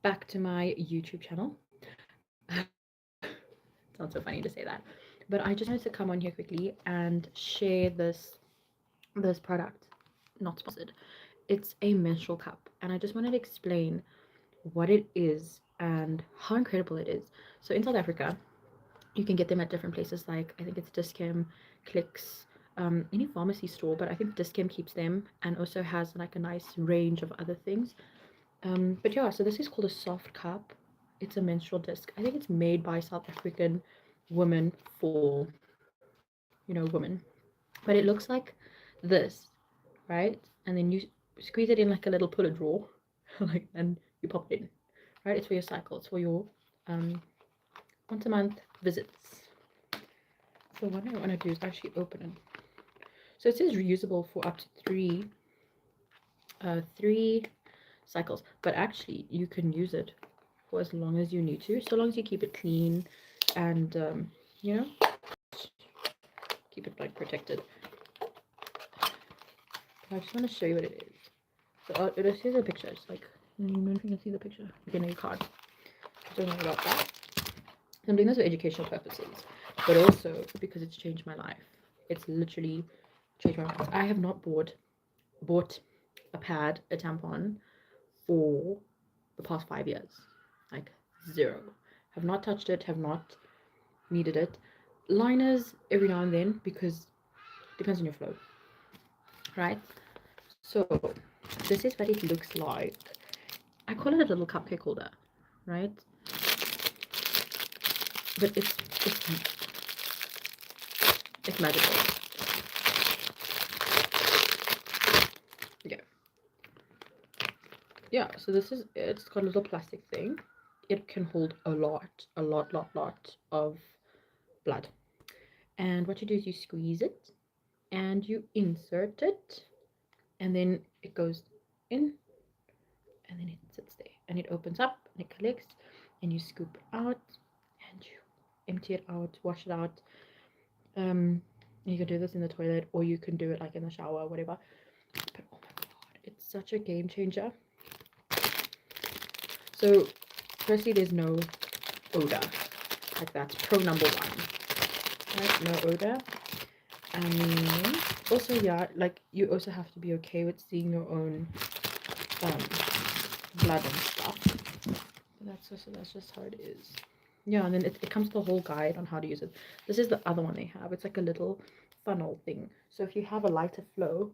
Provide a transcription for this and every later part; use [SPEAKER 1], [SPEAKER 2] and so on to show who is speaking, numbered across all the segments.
[SPEAKER 1] back to my YouTube channel. Sounds so funny to say that, but I just wanted to come on here quickly and share this product. Not sponsored. It's a menstrual cup, and I just wanted to explain what it is and how incredible it is. So in South Africa, you can get them at different places, like I think it's Discam, Clicks, any pharmacy store, but I think Discam keeps them and also has like a nice range of other things. But yeah, so this is called a soft cup. It's a menstrual disc. I think it's made by South African women for, women. But it looks like this, right? And then you squeeze it in like a little pull drawer, like, and you pop it in, right? It's for your cycle. It's for your um, once a month visits. So what I want to do is actually open it. So it says reusable for up to three cycles, but actually you can use it for as long as you need to, so long as you keep it clean and you know keep it like protected. I just want to show you what it is. So it says a picture. It's like, I don't know if you can see the picture. You can make a card. I don't know about that. I'm doing this for educational purposes, but also because it's changed my life. It's literally changed my life. I have not bought a pad, a tampon for the past 5 years. Like zero. Have not touched it, have not needed it. Liners every now and then because it depends on your flow, right? So this is what it looks like. I call it a little cupcake holder, right? But it's magical. Yeah. Yeah, so this is it. It's got a little plastic thing. It can hold a lot of blood. And what you do is you squeeze it and you insert it, and then it goes in, and then it sits there, and it opens up and it collects, and you scoop it out and you empty it out, wash it out. You can do this in the toilet, or you can do it like in the shower, whatever. But oh my god, it's such a game changer. So firstly, there's no odor. Like that's pro number one. Right? No odor. And also, yeah, like you also have to be okay with seeing your own um blood and stuff. But that's just how it is. Yeah, and then it comes with a whole guide on how to use it. This is the other one they have. It's like a little funnel thing. So if you have a lighter flow,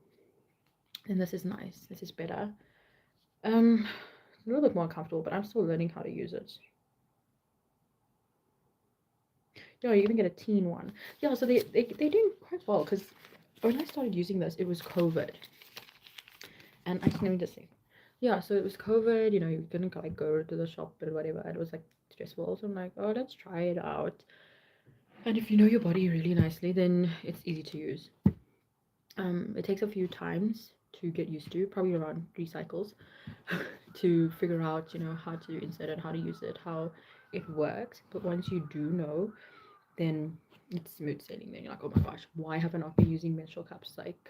[SPEAKER 1] then this is nice. This is better. A little bit more comfortable, but I'm still learning how to use it. Yeah, you even get a teen one. Yeah, so they're doing quite well because when I started using this, it was COVID. And I can even just say, yeah, so it was COVID, you couldn't like go to the shop or whatever. It was like stressful. So I'm like, oh, let's try it out. And if you know your body really nicely, then it's easy to use. It takes a few times to get used to, probably around 3 cycles, to figure out, how to insert it, how to use it, how it works. But once you do know, then it's smooth sailing. Then you're like, oh my gosh, why have I not been using menstrual cups like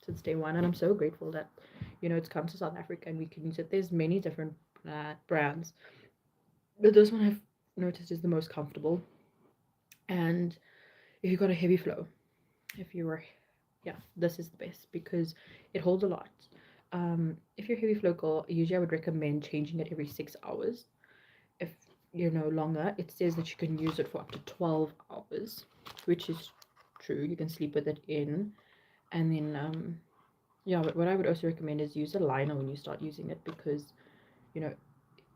[SPEAKER 1] since day one? And I'm so grateful that it's come to South Africa and we can use it. There's many different brands, but this one I've noticed is the most comfortable. And if you've got a heavy flow, if you were, yeah, this is the best because it holds a lot. If you're a heavy flow girl, usually I would recommend changing it every 6 hours. If you're no longer, it says that you can use it for up to 12 hours, which is true. You can sleep with it in. And then yeah, but what I would also recommend is use a liner when you start using it because you know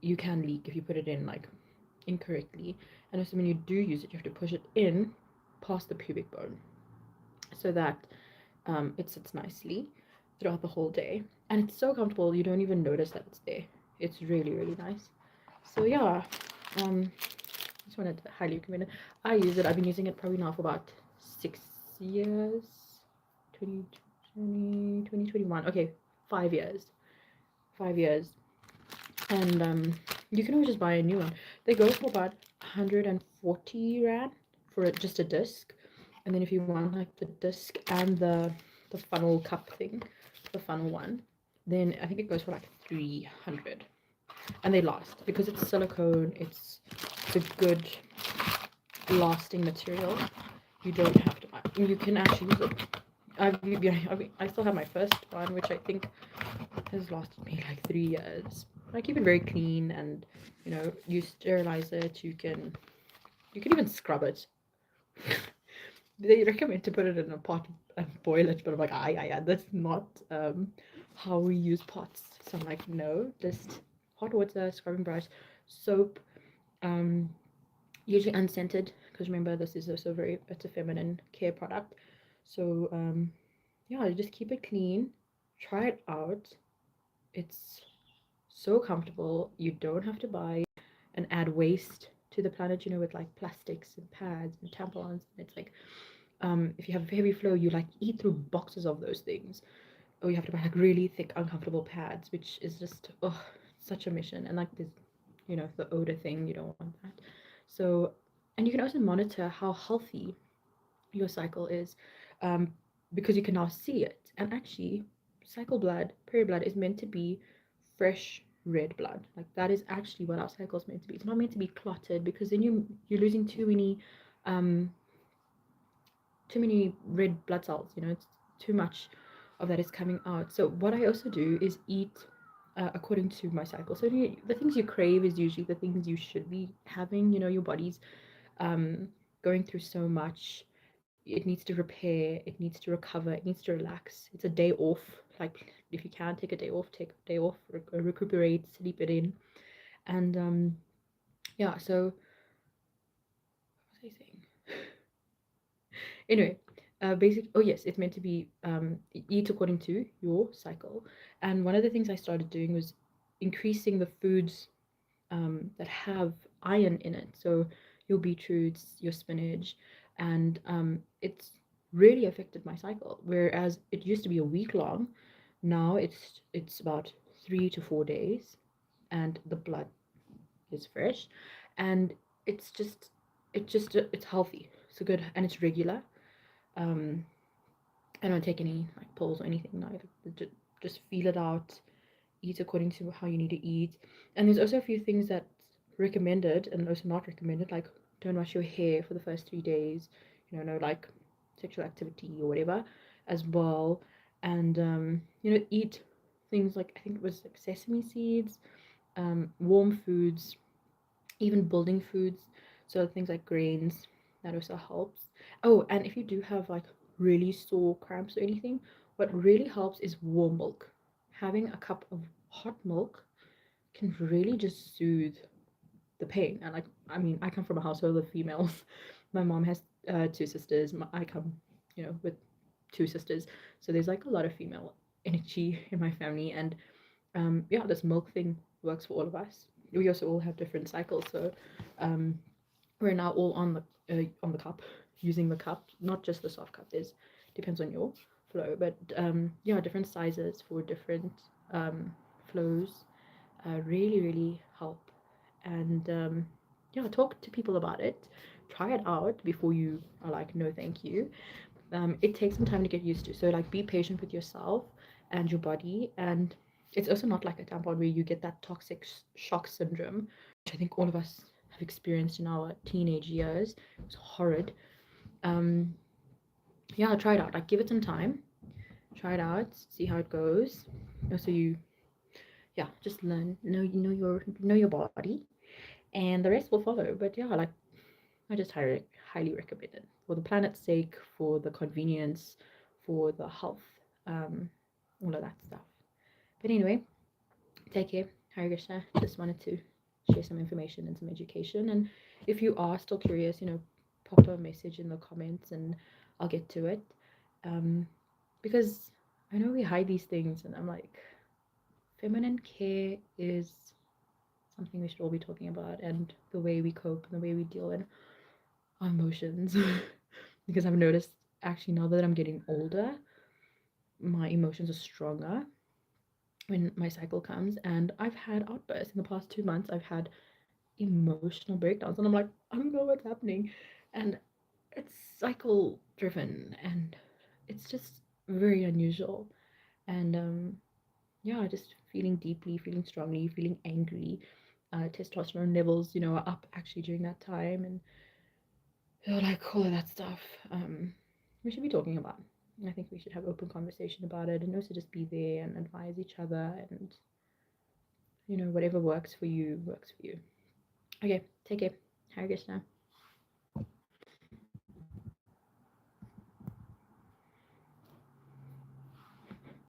[SPEAKER 1] you can leak if you put it in like incorrectly. And also when you do use it, you have to push it in past the pubic bone so that it sits nicely throughout the whole day, and it's so comfortable you don't even notice that it's there. It's really, really nice. So yeah, just wanted to highly recommend it. I use it. I've been using it probably now for about 6 years. 2021. Okay, 5 years. 5 years. And you can always just buy a new one. They go for about 140 rand for just a disc. And then if you want like the disc and the funnel cup thing, the funnel one, then I think it goes for like 300. and they last because it's silicone. It's a good lasting material. You don't have to. You can actually use it. I still have my first one, which I think has lasted me like 3 years. I keep it very clean, and you sterilize it. You can even scrub it. They recommend to put it in a pot and boil it, but I'm like, that's not how we use pots. So I'm like, no, just hot water, scrubbing brush, soap, um, usually unscented, because remember this is also it's a feminine care product. So yeah, you just keep it clean, try it out. It's so comfortable. You don't have to buy and add waste to the planet, with like plastics and pads and tampons. It's like if you have heavy flow, you like eat through boxes of those things, or you have to buy like really thick, uncomfortable pads, which is just such a mission. And like this, the odor thing, you don't want that. So, and you can also monitor how healthy your cycle is, um, because you can now see it. And actually, cycle blood, period blood, is meant to be fresh red blood. Like that is actually what our cycle is meant to be. It's not meant to be clotted, because then you're losing um too many red blood cells. It's too much of that is coming out. So what I also do is eat according to my cycle. So the things you crave is usually the things you should be having. Your body's um going through so much. It needs to repair, it needs to recover, it needs to relax. It's a day off. Like if you can take a day off, take a day off, recuperate, sleep it in. And yeah, so what was I saying? Anyway, oh yes, it's meant to be eat according to your cycle. And one of the things I started doing was increasing the foods that have iron in it. So your beetroots, your spinach, and it's really affected my cycle. Whereas it used to be a week long, now it's about 3 to 4 days, and the blood is fresh, and it's just it's healthy. So good, and it's regular. Um, I don't take any like pills or anything neither. Just feel it out, eat according to how you need to eat. And there's also a few things that recommended and also not recommended, like don't wash your hair for the first 3 days, no like sexual activity or whatever as well. And eat things like, I think it was like sesame seeds, warm foods, even building foods, so things like grains, that also helps. Oh, and if you do have like really sore cramps or anything, what really helps is warm milk. Having a cup of hot milk can really just soothe the pain. And like, I mean, I come from a household of females. My mom has two sisters. I come, with two sisters, so there's like a lot of female energy in my family. And yeah, this milk thing works for all of us. We also all have different cycles, so um, we're now all on the cup, using the cup, not just the soft cup. There's depends on your flow, but yeah, different sizes for different flows really really help. And yeah, talk to people about it. Try it out before you are like, no, thank you. It takes some time to get used to. So like, be patient with yourself and your body. And it's also not like a tampon where you get that toxic shock syndrome, which I think all of us have experienced in our teenage years. It's horrid. Um, yeah, try it out. Like, give it some time. Try it out. See how it goes. Also, yeah, just know your body, and the rest will follow. But yeah, like, I just highly recommend it for the planet's sake, for the convenience, for the health, um, all of that stuff. But anyway, take care. Hare Krishna. Just wanted to share some information and some education. And if you are still curious, pop a message in the comments and I'll get to it. Because I know we hide these things, and I'm like, feminine care is something we should all be talking about, and the way we cope and the way we deal in our emotions. Because I've noticed, actually, now that I'm getting older, my emotions are stronger when my cycle comes, and I've had outbursts in the past 2 months. I've had emotional breakdowns, and I'm like, I don't know what's happening. And it's cycle driven, and it's just very unusual. And yeah, I just feeling deeply, feeling strongly, feeling angry. Testosterone levels, you know, are up actually during that time, and like all of that stuff. We should be talking about. I think we should have open conversation about it, and also just be there and advise each other, and you know, whatever works for you works for you. Okay, take care. Have a good night.